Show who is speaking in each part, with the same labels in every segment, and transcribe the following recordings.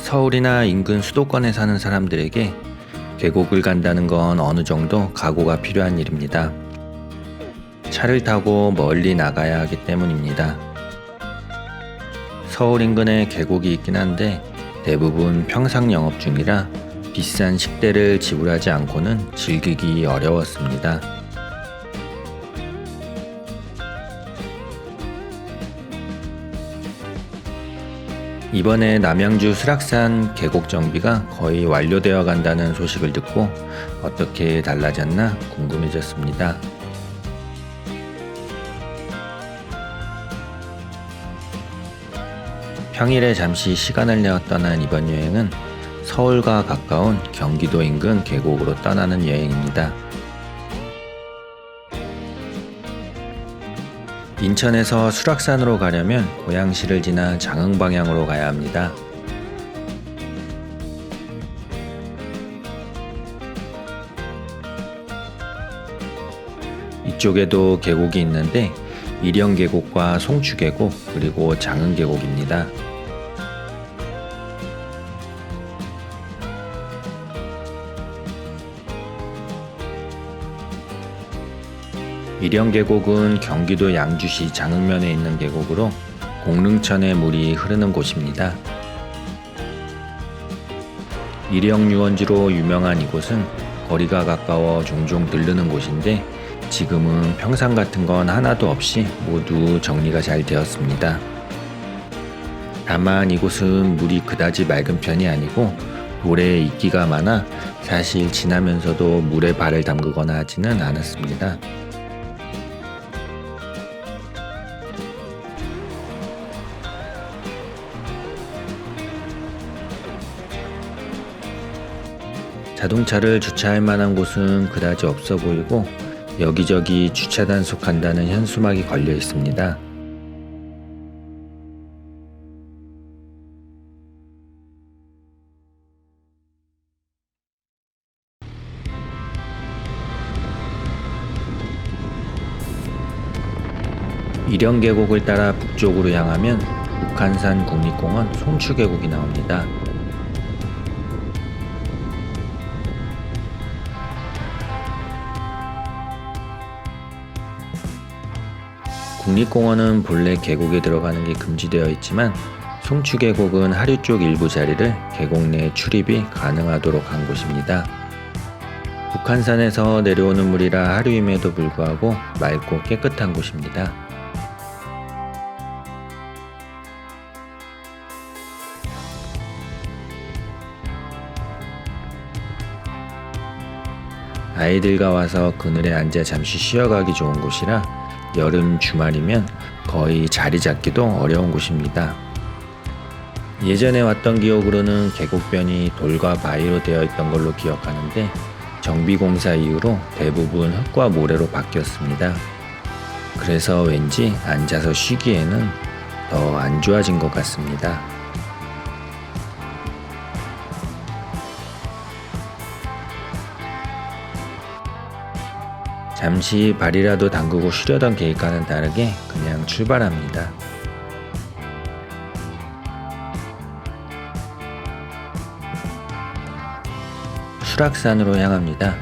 Speaker 1: 서울이나 인근 수도권에 사는 사람들에게 계곡을 간다는 건 어느 정도 각오가 필요한 일입니다. 차를 타고 멀리 나가야 하기 때문입니다. 서울 인근에 계곡이 있긴 한데 대부분 평상 영업 중이라 비싼 식대를 지불하지 않고는 즐기기 어려웠습니다. 이번에 남양주 수락산 계곡 정비가 거의 완료되어 간다는 소식을 듣고 어떻게 달라졌나 궁금해졌습니다. 평일에 잠시 시간을 내어 떠난 이번 여행은 서울과 가까운 경기도 인근 계곡으로 떠나는 여행입니다. 인천에서 수락산으로 가려면 고양시를 지나 장흥 방향으로 가야 합니다. 이쪽에도 계곡이 있는데 일영계곡과 송추계곡 그리고 장흥계곡입니다. 일영계곡은 경기도 양주시 장흥면에 있는 계곡으로 공릉천의 물이 흐르는 곳입니다. 일영유원지로 유명한 이곳은 거리가 가까워 종종 들르는 곳인데 지금은 평상 같은 건 하나도 없이 모두 정리가 잘 되었습니다. 다만 이곳은 물이 그다지 맑은 편이 아니고 돌에 이끼가 많아 사실 지나면서도 물에 발을 담그거나 하지는 않았습니다. 자동차를 주차할 만한 곳은 그다지 없어 보이고 여기저기 주차 단속한다는 현수막이 걸려 있습니다. 일영계곡을 따라 북쪽으로 향하면 북한산 국립공원 송추계곡이 나옵니다. 국립공원은 본래 계곡에 들어가는 게 금지되어 있지만 송추계곡은 하류 쪽 일부 자리를 계곡 내 출입이 가능하도록 한 곳입니다. 북한산에서 내려오는 물이라 하류임에도 불구하고 맑고 깨끗한 곳입니다. 아이들과 와서 그늘에 앉아 잠시 쉬어가기 좋은 곳이라 여름 주말이면 거의 자리 잡기도 어려운 곳입니다. 예전에 왔던 기억으로는 계곡변이 돌과 바위로 되어 있던 걸로 기억하는데 정비공사 이후로 대부분 흙과 모래로 바뀌었습니다. 그래서 왠지 앉아서 쉬기에는 더 안 좋아진 것 같습니다. 잠시 발이라도 담그고 쉬려던 계획과는 다르게 그냥 출발합니다. 수락산으로 향합니다.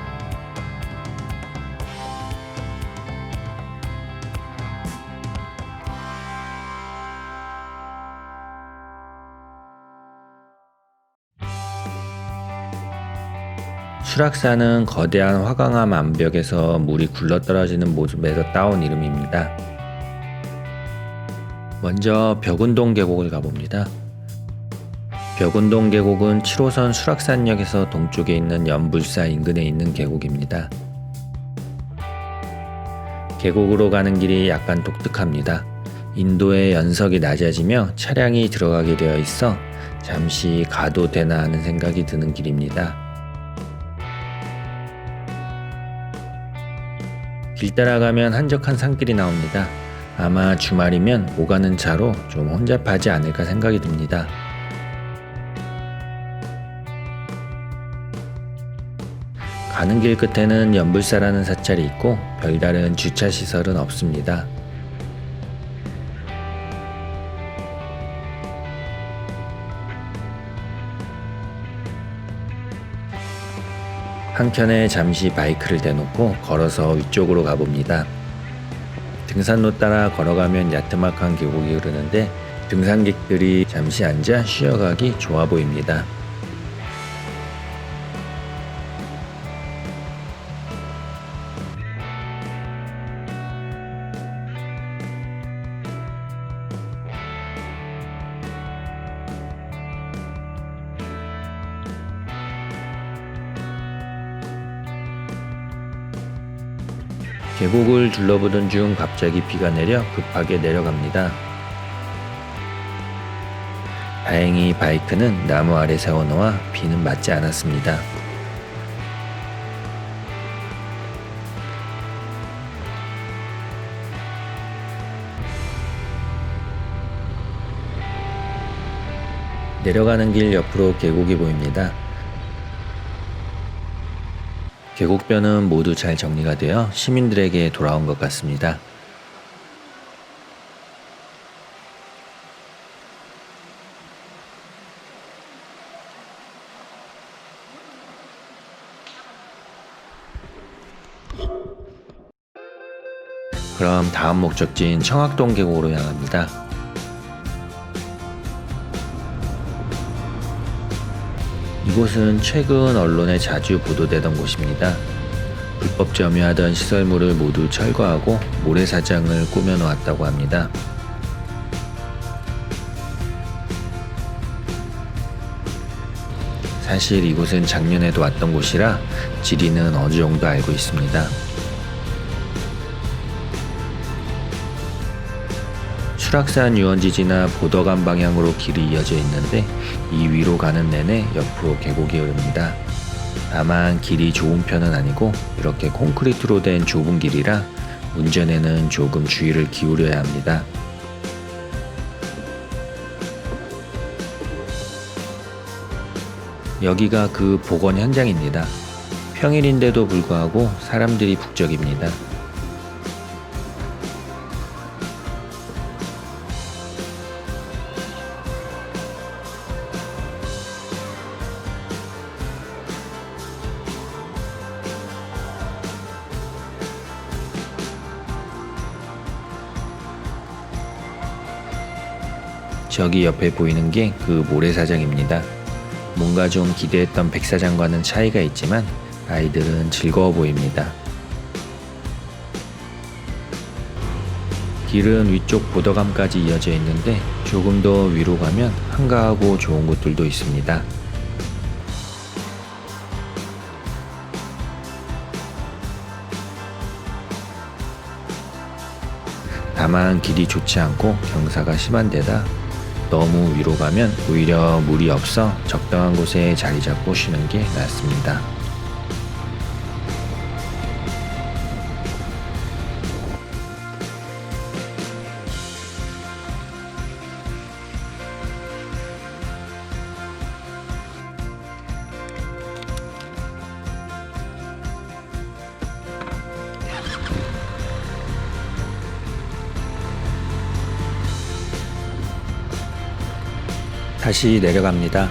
Speaker 1: 수락산은 거대한 화강암 암벽에서 물이 굴러떨어지는 모습에서 따온 이름입니다. 먼저 벽운동 계곡을 가봅니다. 벽운동 계곡은 7호선 수락산역에서 동쪽에 있는 연불사 인근에 있는 계곡입니다. 계곡으로 가는 길이 약간 독특합니다. 인도의 연석이 낮아지며 차량이 들어가게 되어 있어 잠시 가도 되나 하는 생각이 드는 길입니다. 길 따라가면 한적한 산길이 나옵니다. 아마 주말이면 오가는 차로 좀 혼잡하지 않을까 생각이 듭니다. 가는 길 끝에는 연불사라는 사찰이 있고 별다른 주차시설은 없습니다. 한켠에 잠시 바이크를 대놓고 걸어서 위쪽으로 가봅니다. 등산로 따라 걸어가면 야트막한 계곡이 흐르는데 등산객들이 잠시 앉아 쉬어가기 좋아 보입니다. 계곡을 둘러보던 중 갑자기 비가 내려 급하게 내려갑니다. 다행히 바이크는 나무 아래 세워놓아 비는 맞지 않았습니다. 내려가는 길 옆으로 계곡이 보입니다. 계곡변은 모두 잘 정리가 되어 시민들에게 돌아온 것 같습니다. 그럼 다음 목적지인 청학동 계곡으로 향합니다. 이곳은 최근 언론에 자주 보도되던 곳입니다. 불법 점유하던 시설물을 모두 철거하고 모래사장을 꾸며놓았다고 합니다. 사실 이곳은 작년에도 왔던 곳이라 지리는 어느 정도 알고 있습니다. 수락산 유원지 지나 보덕암 방향으로 길이 이어져 있는데 이 위로 가는 내내 옆으로 계곡이 흐릅니다. 다만 길이 좋은 편은 아니고 이렇게 콘크리트로 된 좁은 길이라 운전에는 조금 주의를 기울여야 합니다. 여기가 그 복원 현장입니다. 평일인데도 불구하고 사람들이 북적입니다. 저기 옆에 보이는 게 그 모래사장입니다. 뭔가 좀 기대했던 백사장과는 차이가 있지만 아이들은 즐거워 보입니다. 길은 위쪽 보덕암까지 이어져 있는데 조금 더 위로 가면 한가하고 좋은 곳들도 있습니다. 다만 길이 좋지 않고 경사가 심한 데다 너무 위로 가면 오히려 물이 없어 적당한 곳에 자리 잡고 쉬는 게 낫습니다. 다시 내려갑니다.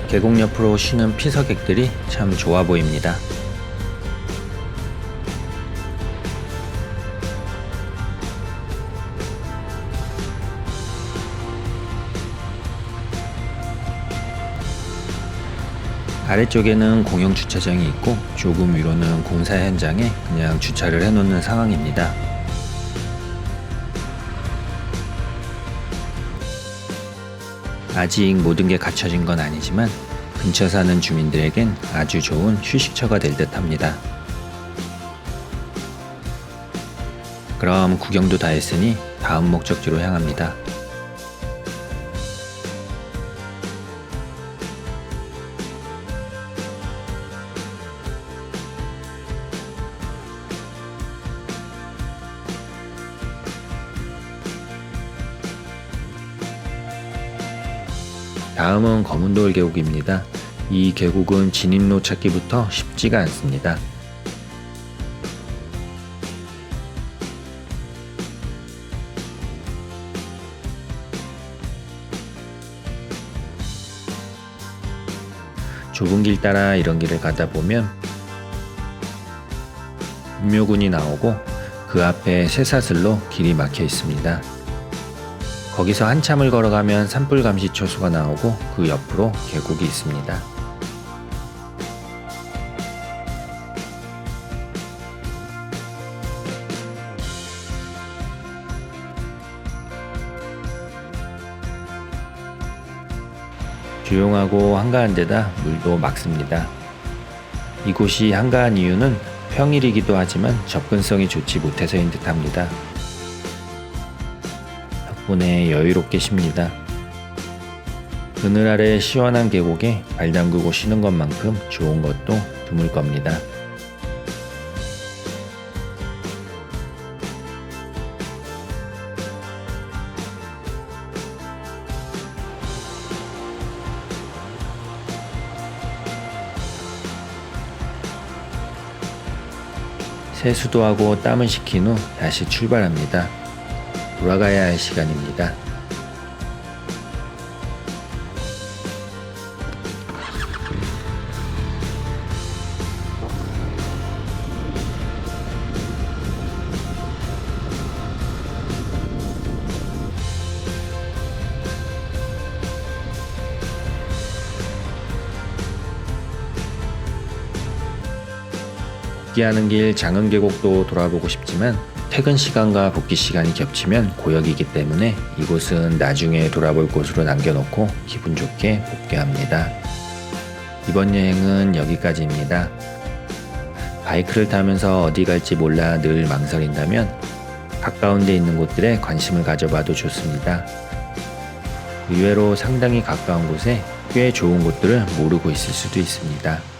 Speaker 1: 계곡 옆으로 쉬는 피서객들이 참 좋아 보입니다. 아래쪽에는 공영 주차장이 있고 조금 위로는 공사 현장에 그냥 주차를 해놓는 상황입니다. 아직 모든 게 갖춰진 건 아니지만 근처 사는 주민들에겐 아주 좋은 휴식처가 될 듯 합니다. 그럼 구경도 다 했으니 다음 목적지로 향합니다. 다음은 검은돌 계곡입니다. 이 계곡은 진입로 찾기부터 쉽지가 않습니다. 좁은 길 따라 이런 길을 가다 보면 묘군이 나오고 그 앞에 쇠사슬로 길이 막혀 있습니다. 거기서 한참을 걸어가면 산불 감시초소가 나오고 그 옆으로 계곡이 있습니다. 조용하고 한가한 데다 물도 맑습니다. 이곳이 한가한 이유는 평일이기도 하지만 접근성이 좋지 못해서인 듯합니다. 덕분에 여유롭게 쉽니다. 그늘 아래 시원한 계곡에 발 담그고 쉬는 것만큼 좋은 것도 드물 겁니다. 세수도 땀을 식힌 후 다시 출발합니다. 돌아가야 할 시간입니다. 복귀하는 길 장흥 계곡도 돌아보고 싶지만 퇴근 시간과 복귀 시간이 겹치면 고역이기 때문에 이곳은 나중에 돌아볼 곳으로 남겨놓고 기분 좋게 복귀합니다. 이번 여행은 여기까지입니다. 바이크를 타면서 어디 갈지 몰라 늘 망설인다면 가까운 데 있는 곳들에 관심을 가져봐도 좋습니다. 의외로 상당히 가까운 곳에 꽤 좋은 곳들을 모르고 있을 수도 있습니다.